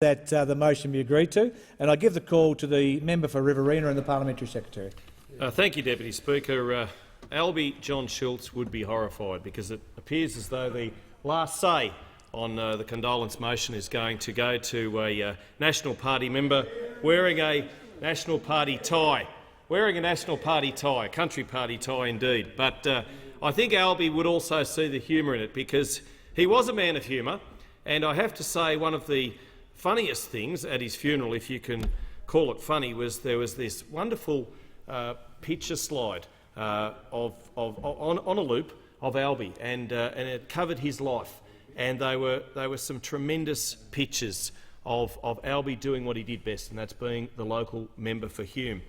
that the motion be agreed to, and I give the call to the member for Riverina and the Parliamentary Secretary. Thank you, Deputy Speaker. Alby John Schultz would be horrified because it appears as though the last say on the condolence motion is going to go to a National Party member wearing a National Party tie. Wearing a National Party tie, a country party tie indeed. But I think Alby would also see the humour in it because he was a man of humour, and I have to say one of the funniest things at his funeral, if you can call it funny, was there was this wonderful picture slide on a loop of Alby, and it covered his life. And they were some tremendous pictures of Alby doing what he did best, and that's being the local member for Hume.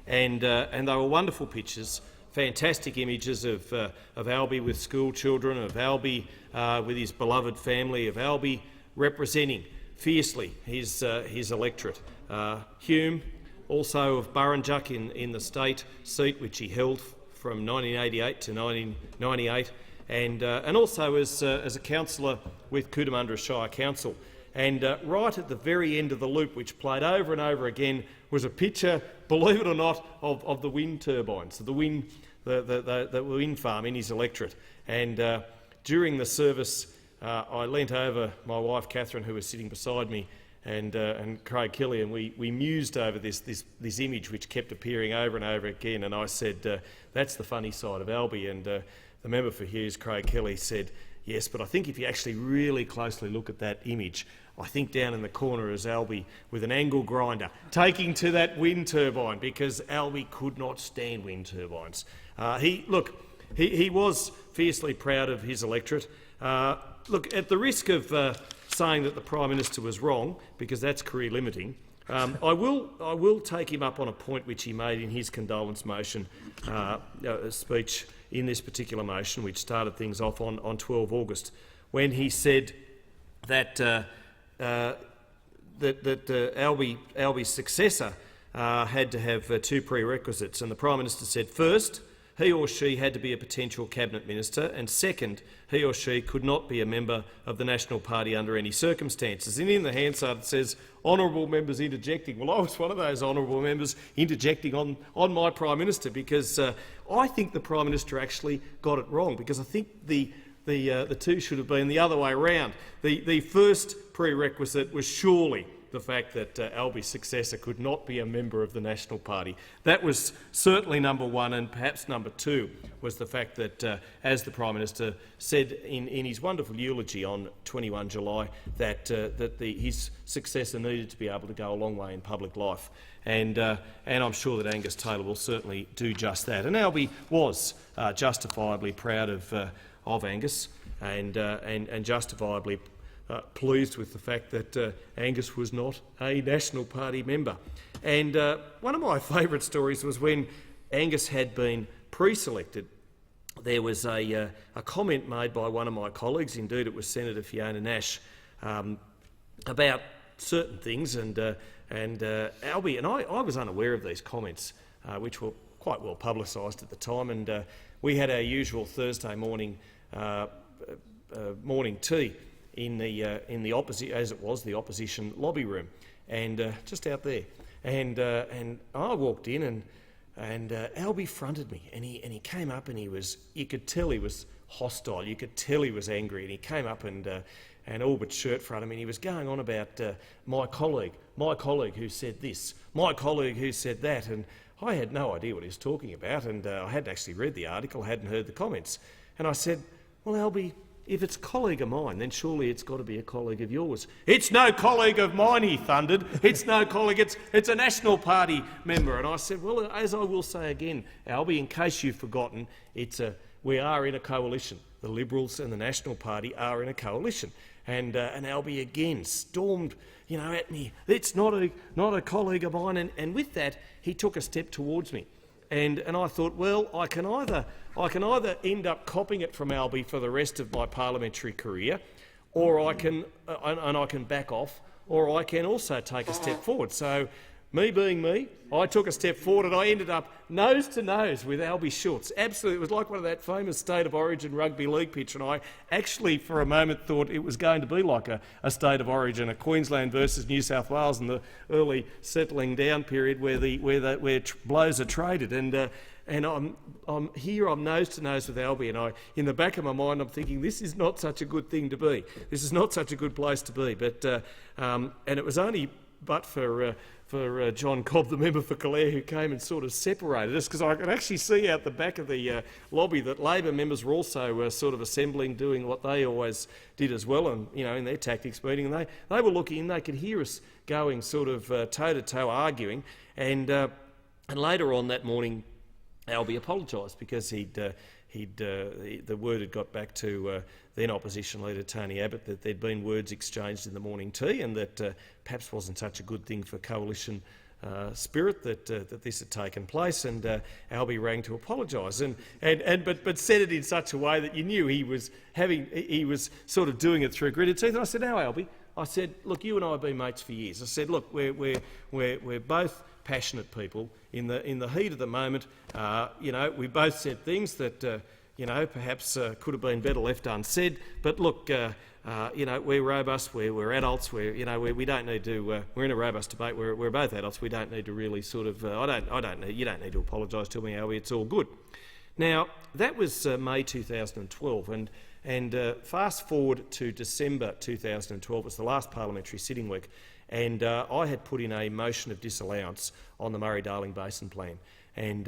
And they were wonderful pictures, fantastic images of Alby with school children, of Alby with his beloved family, of Alby representing fiercely his electorate. Hume, also of Burrinjuck in the state seat which he held from 1988 to 1998, and also as a councillor with Cootamundra Shire Council. And right at the very end of the loop, which played over and over again, was a picture, believe it or not, of the wind turbines, the wind farm in his electorate. And during the service, I leant over my wife Catherine, who was sitting beside me, and Craig Kelly, and we mused over this image which kept appearing over and over again. And I said, "That's the funny side of Alby." And the member for Hughes, Craig Kelly, said, "Yes, but I think if you actually really closely look at that image, I think down in the corner is Alby with an angle grinder taking to that wind turbine, because Alby could not stand wind turbines." He was fiercely proud of his electorate. Look, at the risk of saying that the Prime Minister was wrong, because that's career limiting, I will take him up on a point which he made in his condolence motion speech in this particular motion, which started things off on 12 August, when he said that Alby's successor had to have two prerequisites, and the Prime Minister said, first, he or she had to be a potential cabinet minister, and second, he or she could not be a member of the National Party under any circumstances. And in the Hansard it says, honourable members interjecting. Well, I was one of those honourable members interjecting on my Prime Minister, because I think the Prime Minister actually got it wrong, because I think the two should have been the other way around. The first prerequisite was surely the fact that Alby's successor could not be a member of the National Party. That was certainly number one, and perhaps number two was the fact that, as the Prime Minister said in his wonderful eulogy on 21 July, that his successor needed to be able to go a long way in public life. And I'm sure that Angus Taylor will certainly do just that. And Alby was justifiably proud of Angus, and justifiably pleased with the fact that Angus was not a National Party member. And one of my favourite stories was when Angus had been pre-selected. There was a comment made by one of my colleagues, indeed it was Senator Fiona Nash, about certain things, and Alby, and I was unaware of these comments, which were quite well publicised at the time, and we had our usual Thursday morning morning tea in the opposition lobby room, and just out there, and I walked in, and Alby fronted me, and he came up, and you could tell he was hostile, you could tell he was angry, and he came up and all but shirt front him, and he was going on about my colleague who said this, my colleague who said that, and I had no idea what he was talking about, and I hadn't actually read the article, hadn't heard the comments, and I said, well, Alby, if it's a colleague of mine, then surely it's got to be a colleague of yours. It's no colleague of mine, he thundered. It's no colleague, it's a National Party member. And I said, well, as I will say again, Alby, in case you've forgotten, we are in a coalition. The Liberals and the National Party are in a coalition. And Alby again stormed, at me. It's not a colleague of mine. And with that, he took a step towards me. And I thought, well, I can either end up copying it from Alby for the rest of my parliamentary career, or I can back off, or I can also take a step forward. So me being me, I took a step forward and I ended up nose to nose with Alby Schultz. Absolutely, it was like one of that famous State of Origin rugby league pitch, and I actually for a moment thought it was going to be like a State of Origin, a Queensland versus New South Wales in the early settling down period where blows are traded. And I'm here, I'm nose to nose with Alby, and in the back of my mind I'm thinking, this is not such a good thing to be. This is not such a good place to be. And it was only but for John Cobb, the member for Calare, who came and sort of separated us, because I could actually see out the back of the lobby that Labor members were also sort of assembling, doing what they always did as well, and in their tactics meeting, and they were looking, and they could hear us going sort of toe to toe arguing, and later on that morning, Alby apologised because the word had got back to then opposition leader Tony Abbott that there'd been words exchanged in the morning tea, and that perhaps wasn't such a good thing for coalition spirit that this had taken place. And Alby rang to apologise, but said it in such a way that you knew he was sort of doing it through gritted teeth. And I said, "No, Alby," I said, "look, you and I have been mates for years." I said, "Look, we're both passionate people. In the heat of the moment, we both said things that perhaps could have been better left unsaid. But look, we're robust. We're adults. We don't need to. We're in a robust debate. We're both adults. We don't need to really sort of. You don't need to apologise to me, Alby. It's all good." Now that was May 2012, and fast forward to December 2012. It was the last parliamentary sitting week. And I had put in a motion of disallowance on the Murray-Darling Basin Plan, and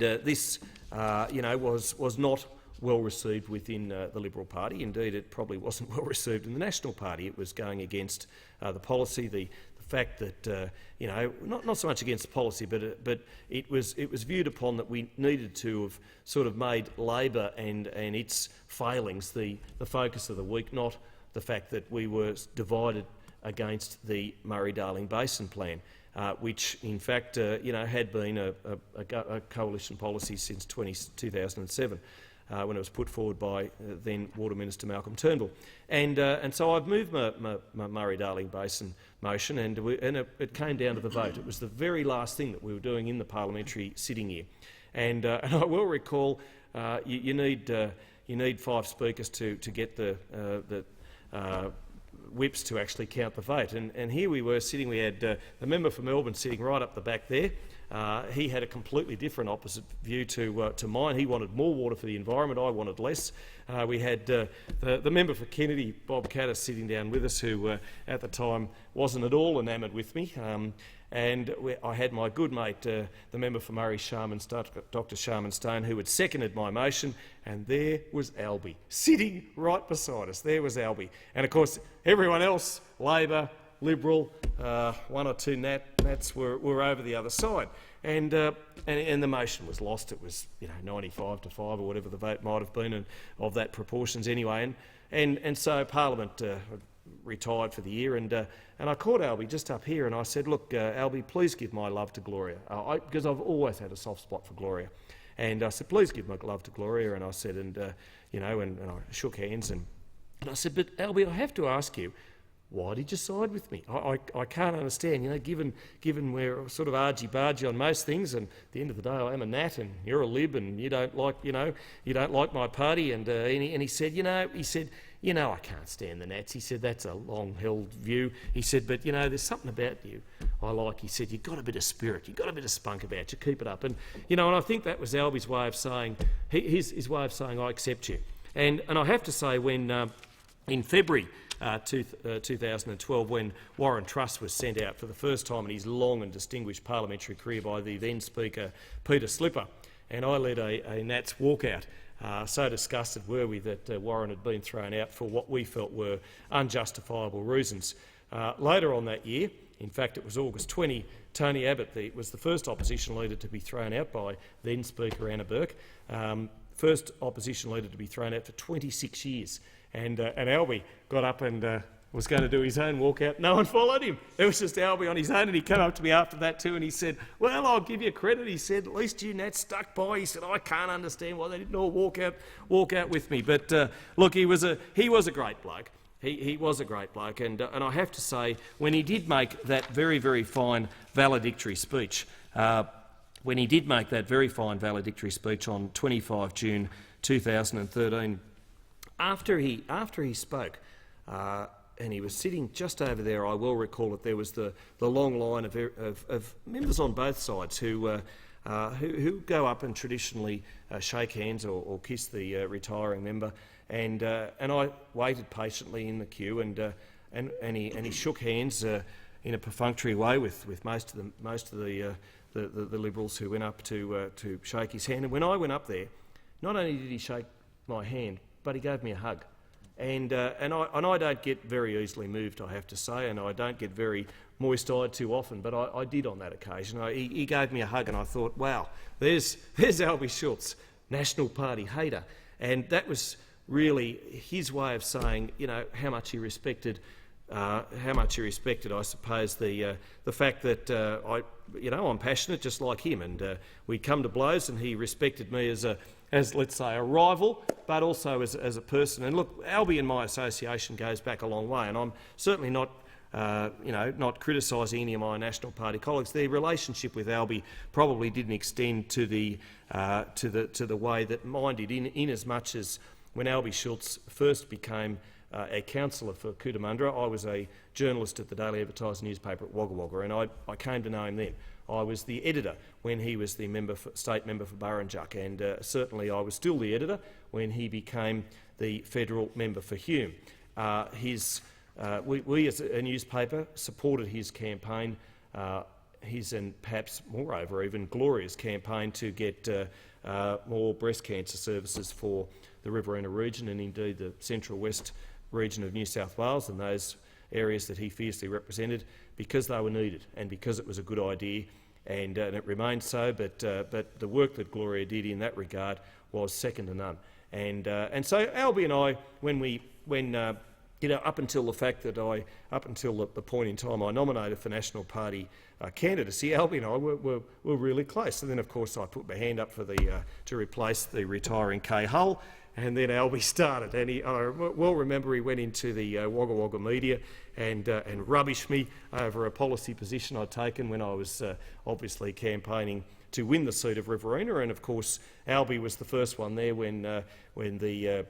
this, was not well received within the Liberal Party. Indeed, it probably wasn't well received in the National Party. It was going against the policy, the fact that not so much against the policy, but it was viewed upon that we needed to have sort of made Labor and its failings the focus of the week, not the fact that we were divided against the Murray-Darling Basin Plan, which in fact had been a coalition policy since 2007, when it was put forward by then Water Minister Malcolm Turnbull. And so I've moved my Murray-Darling Basin motion, and it came down to the vote. It was the very last thing that we were doing in the parliamentary sitting year, and I will recall you need 5 speakers to get the whips to actually count the vote. And here we were sitting, we had the member for Melbourne sitting right up the back there. He had a completely different opposite view to mine. He wanted more water for the environment, I wanted less. We had the member for Kennedy, Bob Catter, sitting down with us, who at the time wasn't at all enamoured with me. And I had my good mate, the member for Murray, Dr Sharman Stone, who had seconded my motion, and there was Alby, sitting right beside us. There was Alby. And of course, everyone else, Labor, Liberal, 1 or 2 Nats were over the other side. And the motion was lost. It was 95 to 5 or whatever the vote might have been, and of that proportions anyway. And so Parliament retired for the year, and I called Alby just up here and I said, "Look, Alby, please give my love to Gloria," because I've always had a soft spot for Gloria. And I said, "Please give my love to Gloria," and I said, and I shook hands, and I said, "But Alby, I have to ask you, why did you side with me? I can't understand, given we're sort of argy-bargy on most things, and at the end of the day I am a Nat and you're a Lib, and you don't like my party." And he said, I can't stand the Nats. He said, "That's a long-held view." He said, "But, there's something about you I like." He said, "You've got a bit of spirit, you've got a bit of spunk about you, keep it up." And, and I think that was Alby's way of saying, his way of saying, "I accept you." And I have to say, when in February 2012, when Warren Truss was sent out for the first time in his long and distinguished parliamentary career by the then Speaker Peter Slipper, and I led a Nats walkout. So disgusted were we that Warren had been thrown out for what we felt were unjustifiable reasons. Later on that year, in fact it was August 20, Tony Abbott was the first opposition leader to be thrown out by then Speaker Anna Burke, first opposition leader to be thrown out for 26 years. And Alby got up and was going to do his own walkout. No one followed him. It was just Alby on his own, and he came up to me after that too, and he said, "Well, I'll give you credit." He said, "At least you Nats stuck by." He said, "I can't understand why they didn't all walk out with me." But look, he was a great bloke. He was a great bloke, and I have to say, when he did make that very, very fine valedictory speech, on 25 June 2013, after he spoke, and he was sitting just over there, I will recall it, there was the long line of members on both sides who go up and traditionally shake hands or kiss the retiring member, and I waited patiently in the queue, and he shook hands in a perfunctory way with most of the Liberals who went up to shake his hand. And when I went up there, not only did he shake my hand, but he gave me a hug. And I don't get very easily moved, I have to say, and I don't get very moist-eyed too often, but I did on that occasion. He gave me a hug, and I thought, wow, there's Alby Schultz, National Party hater. And that was really his way of saying, you know, how much he respected, I suppose, the fact that I'm passionate just like him, and we'd come to blows, and he respected me as let's say a rival, but also as a person. And look, Alby and my association goes back a long way, and I'm certainly not criticising any of my National Party colleagues. Their relationship with Alby probably didn't extend to the way that mine did, in as much as when Alby Schultz first became a councillor for Cootamundra, I was a journalist at the Daily Advertiser newspaper at Wagga Wagga, and I came to know him then. I was the editor when he was the state member for Burrinjuck, and certainly I was still the editor when he became the federal member for Hume. We as a newspaper supported his campaign, and perhaps moreover even Gloria's campaign to get more breast cancer services for the Riverina region, and indeed the Central West region of New South Wales and those areas that he fiercely represented, because they were needed and because it was a good idea, and it remains so. But the work that Gloria did in that regard was second to none. And so Alby and I, up until the point in time I nominated for National Party candidacy, Alby and I were really close. And then, of course, I put my hand up for to replace the retiring Kay Hull, and then Alby started. And I well remember he went into the Wagga Wagga media and rubbished me over a policy position I'd taken when I was obviously campaigning to win the seat of Riverina. And of course, Alby was the first one there when the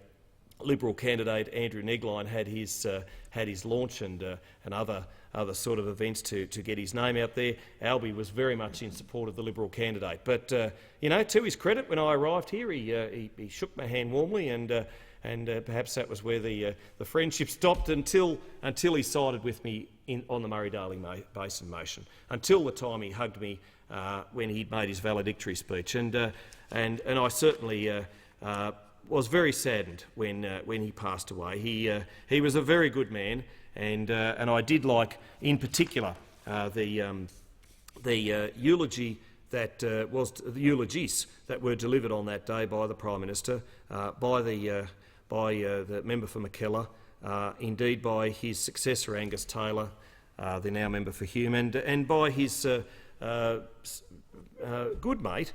Liberal candidate Andrew Negline had his launch and other sort of events to get his name out there. Alby was very much in support of the Liberal candidate. But to his credit, when I arrived here, he shook my hand warmly, and perhaps that was where the friendship stopped until he sided with me on the Murray-Darling Basin motion. Until the time he hugged me when he'd made his valedictory speech, and I certainly was very saddened when he passed away. He was a very good man, and I did like, in particular, the eulogy that was the eulogies that were delivered on that day by the Prime Minister, by the member for Mackellar, indeed by his successor Angus Taylor, the now member for Hume, and by his good mate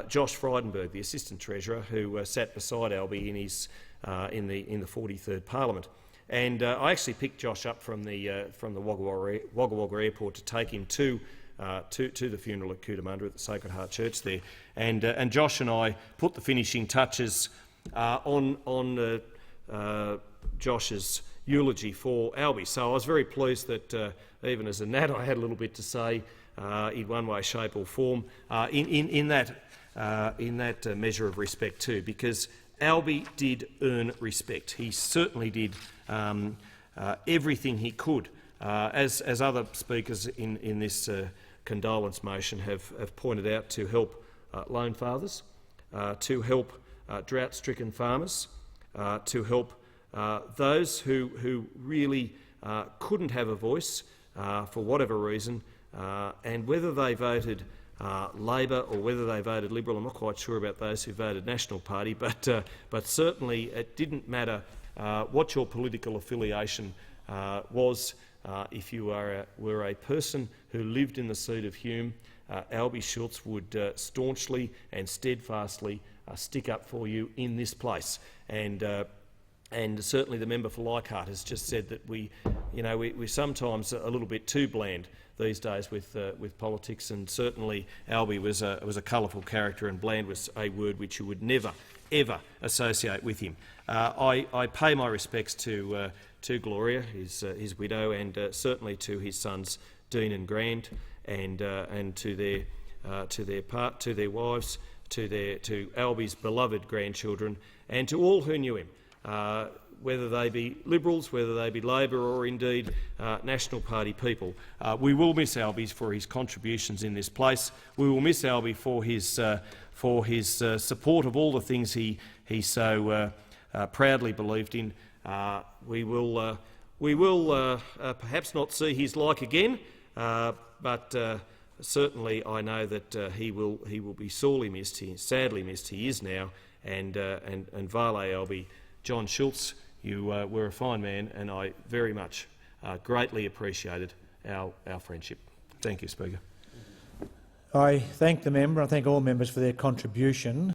Josh Frydenberg, the Assistant Treasurer, who sat beside Alby in the 43rd Parliament. And I actually picked Josh up from the Wagga Wagga Airport to take him to the funeral at Cootamundra at the Sacred Heart Church there, and Josh and I put the finishing touches on Josh's eulogy for Alby. So I was very pleased that even as a Nat I had a little bit to say in one way, shape or form in that measure of respect too, because Alby did earn respect. He certainly did everything he could, as other speakers in this condolence motion have pointed out, to help lone fathers, to help drought-stricken farmers, to help those who really couldn't have a voice for whatever reason, and whether they voted Labor or whether they voted Liberal. I'm not quite sure about those who voted National Party, but certainly it didn't matter what your political affiliation was. If you were a person who lived in the seat of Hume, Alby Schultz would staunchly and steadfastly stick up for you in this place. And And certainly the member for Leichhardt has just said that we're sometimes a little bit too bland these days with politics, and certainly Alby was a colourful character, and bland was a word which you would never, ever associate with him. I pay my respects to Gloria, his widow, and certainly to his sons Dean and Grant, and to their wives, to Alby's beloved grandchildren, and to all who knew him. Whether they be Liberals, whether they be Labor, or indeed National Party people. We will miss Alby for his contributions in this place. We will miss Alby for his support of all the things he so proudly believed in. We will perhaps not see his like again, but certainly I know that he will be sorely missed. Sadly missed. He is now, and Vale Alby. John Schultz, you were a fine man, and I very much greatly appreciated our friendship. Thank you, Speaker. I thank the member. I thank all members for their contribution.